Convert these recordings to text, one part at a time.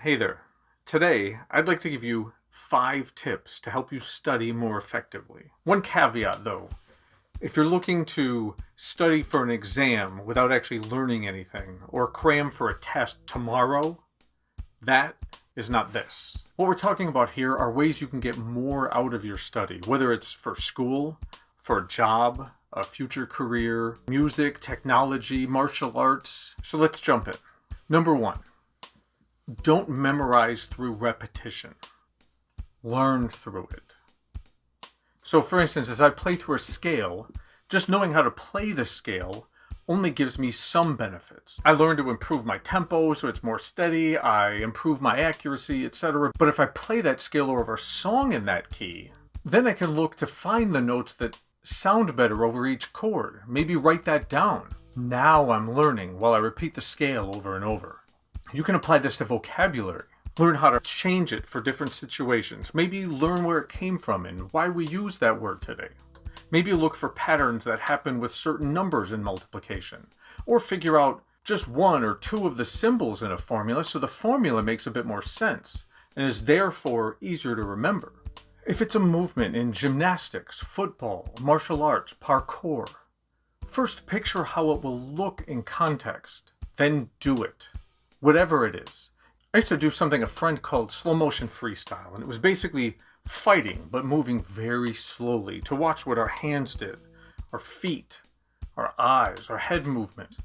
Hey there. Today, I'd like to give you 5 tips to help you study more effectively. One caveat though, if you're looking to study for an exam without actually learning anything or cram for a test tomorrow, that is not this. What we're talking about here are ways you can get more out of your study, whether it's for school, for a job, a future career, music, technology, martial arts. So let's jump in. Number 1. Don't memorize through repetition. Learn through it. So for instance, as I play through a scale, just knowing how to play the scale only gives me some benefits. I learn to improve my tempo so it's more steady, I improve my accuracy, etc. But if I play that scale over a song in that key, then I can look to find the notes that sound better over each chord. Maybe write that down. Now I'm learning while I repeat the scale over and over. You can apply this to vocabulary. Learn how to change it for different situations. Maybe learn where it came from and why we use that word today. Maybe look for patterns that happen with certain numbers in multiplication. Or figure out just 1 or 2 of the symbols in a formula so the formula makes a bit more sense and is therefore easier to remember. If it's a movement in gymnastics, football, martial arts, parkour, first picture how it will look in context, then do it. Whatever it is. I used to do something a friend called slow motion freestyle, and it was basically fighting but moving very slowly to watch what our hands did, our feet, our eyes, our head movement,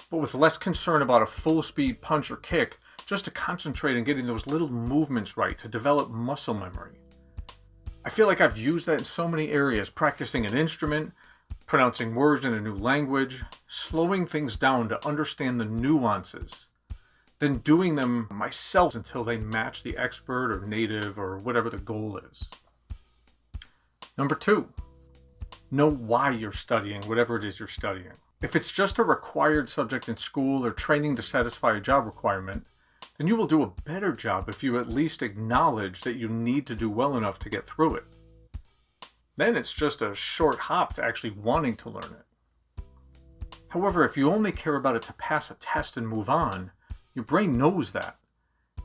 but with less concern about a full speed punch or kick, just to concentrate on getting those little movements right to develop muscle memory. I feel like I've used that in so many areas, practicing an instrument, pronouncing words in a new language, slowing things down to understand the nuances, then doing them myself until they match the expert or native or whatever the goal is. Number 2, know why you're studying whatever it is you're studying. If it's just a required subject in school or training to satisfy a job requirement, then you will do a better job if you at least acknowledge that you need to do well enough to get through it. Then it's just a short hop to actually wanting to learn it. However, if you only care about it to pass a test and move on, your brain knows that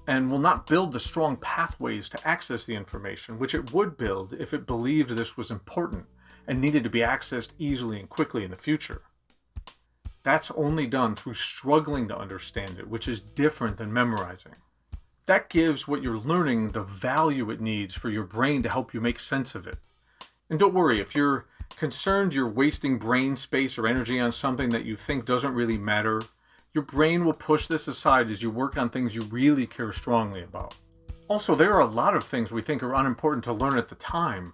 and will not build the strong pathways to access the information, which it would build if it believed this was important and needed to be accessed easily and quickly in the future. That's only done through struggling to understand it, which is different than memorizing. That gives what you're learning the value it needs for your brain to help you make sense of it. And don't worry, if you're concerned you're wasting brain space or energy on something that you think doesn't really matter, your brain will push this aside as you work on things you really care strongly about. Also, there are a lot of things we think are unimportant to learn at the time,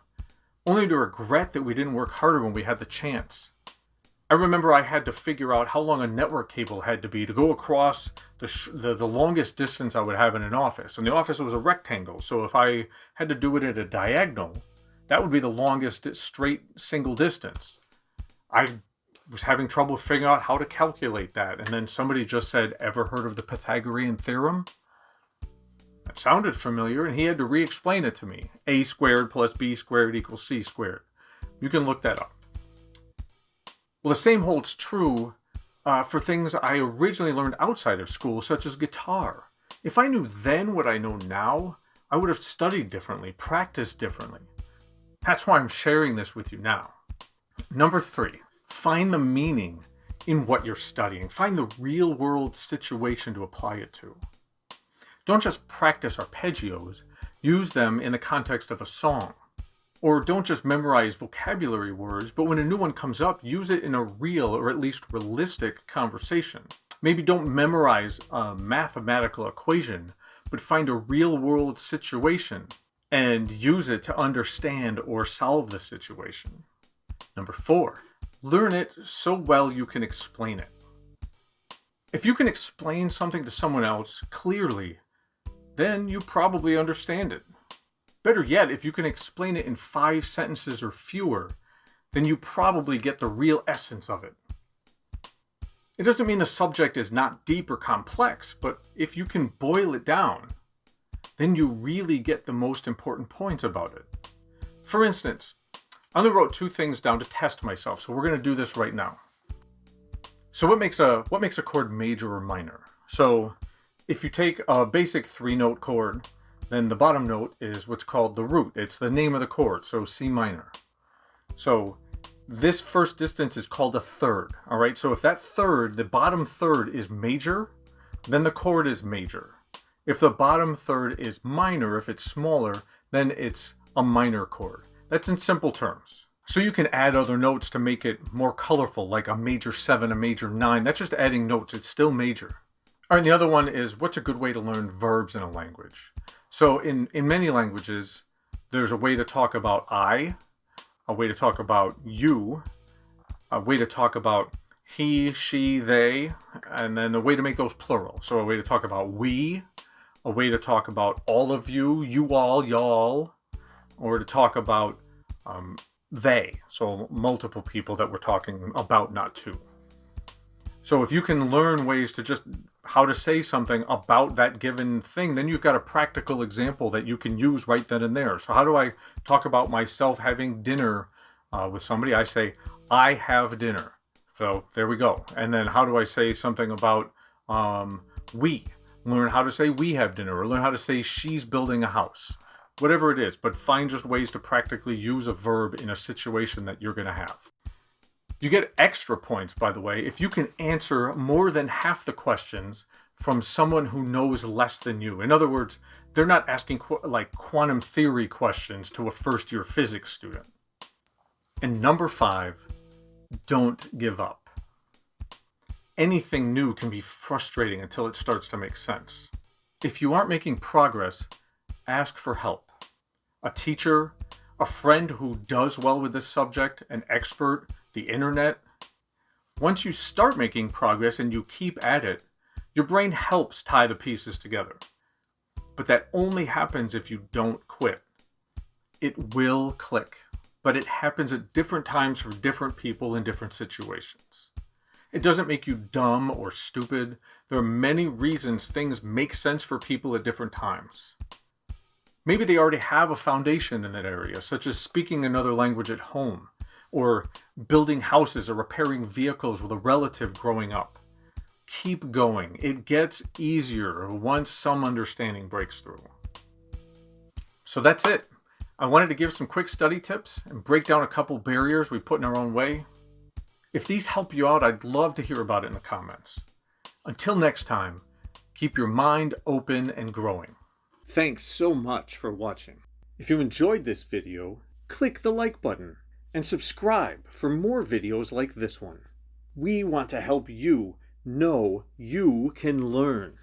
only to regret that we didn't work harder when we had the chance. I remember I had to figure out how long a network cable had to be to go across the longest distance I would have in an office. And the office was a rectangle, so if I had to do it at a diagonal, that would be the longest straight single distance. I was having trouble figuring out how to calculate that, and then somebody just said, "Ever heard of the Pythagorean theorem?" That sounded familiar, and he had to re-explain it to me. A squared plus b squared equals c squared. You can look that up. Well, the same holds true for things I originally learned outside of school, such as guitar. If I knew then what I know now, I would have studied differently, practiced differently. That's why I'm sharing this with you now. Number 3. Find the meaning in what you're studying. Find the real world situation to apply it to. Don't just practice arpeggios. Use them in the context of a song. Or don't just memorize vocabulary words, but when a new one comes up, use it in a real or at least realistic conversation. Maybe don't memorize a mathematical equation, but find a real world situation and use it to understand or solve the situation. Number 4. Learn it so well you can explain it. If you can explain something to someone else clearly, then you probably understand it. Better yet, if you can explain it in 5 sentences or fewer, then you probably get the real essence of it. It doesn't mean the subject is not deep or complex, but if you can boil it down, then you really get the most important points about it. For instance, I only wrote 2 things down to test myself, so we're going to do this right now. So what makes a chord major or minor? So If you take a basic 3-note chord, then the bottom note is what's called the root. It's the name of the chord, so C minor. So this first distance is called a third, all right? So if that third, the bottom third is major, then the chord is major. If the bottom third is minor, if it's smaller, then it's a minor chord. That's in simple terms. So you can add other notes to make it more colorful, like a major 7, a major 9. That's just adding notes. It's still major. All right, the other one is what's a good way to learn verbs in a language? So in many languages, there's a way to talk about I, a way to talk about you, a way to talk about he, she, they, and then a way to make those plural. So a way to talk about we, a way to talk about all of you, you all, y'all, or to talk about they, so multiple people that we're talking about, not to. So if you can learn ways to just how to say something about that given thing, then you've got a practical example that you can use right then and there. So how do I talk about myself having dinner with somebody? I say, I have dinner. So there we go. And then how do I say something about we? Learn how to say we have dinner, or learn how to say she's building a house. Whatever it is, but find just ways to practically use a verb in a situation that you're going to have. You get extra points, by the way, if you can answer more than half the questions from someone who knows less than you. In other words, they're not asking like quantum theory questions to a first-year physics student. And number 5, don't give up. Anything new can be frustrating until it starts to make sense. If you aren't making progress, ask for help. A teacher, a friend who does well with this subject, an expert, the internet. Once you start making progress and you keep at it, your brain helps tie the pieces together. But that only happens if you don't quit. It will click, but it happens at different times for different people in different situations. It doesn't make you dumb or stupid. There are many reasons things make sense for people at different times. Maybe they already have a foundation in that area, such as speaking another language at home, or building houses or repairing vehicles with a relative growing up. Keep going. It gets easier once some understanding breaks through. So that's it. I wanted to give some quick study tips and break down a couple barriers we put in our own way. If these help you out, I'd love to hear about it in the comments. Until next time, keep your mind open and growing. Thanks so much for watching. If you enjoyed this video, click the like button and subscribe for more videos like this one. We want to help you know you can learn.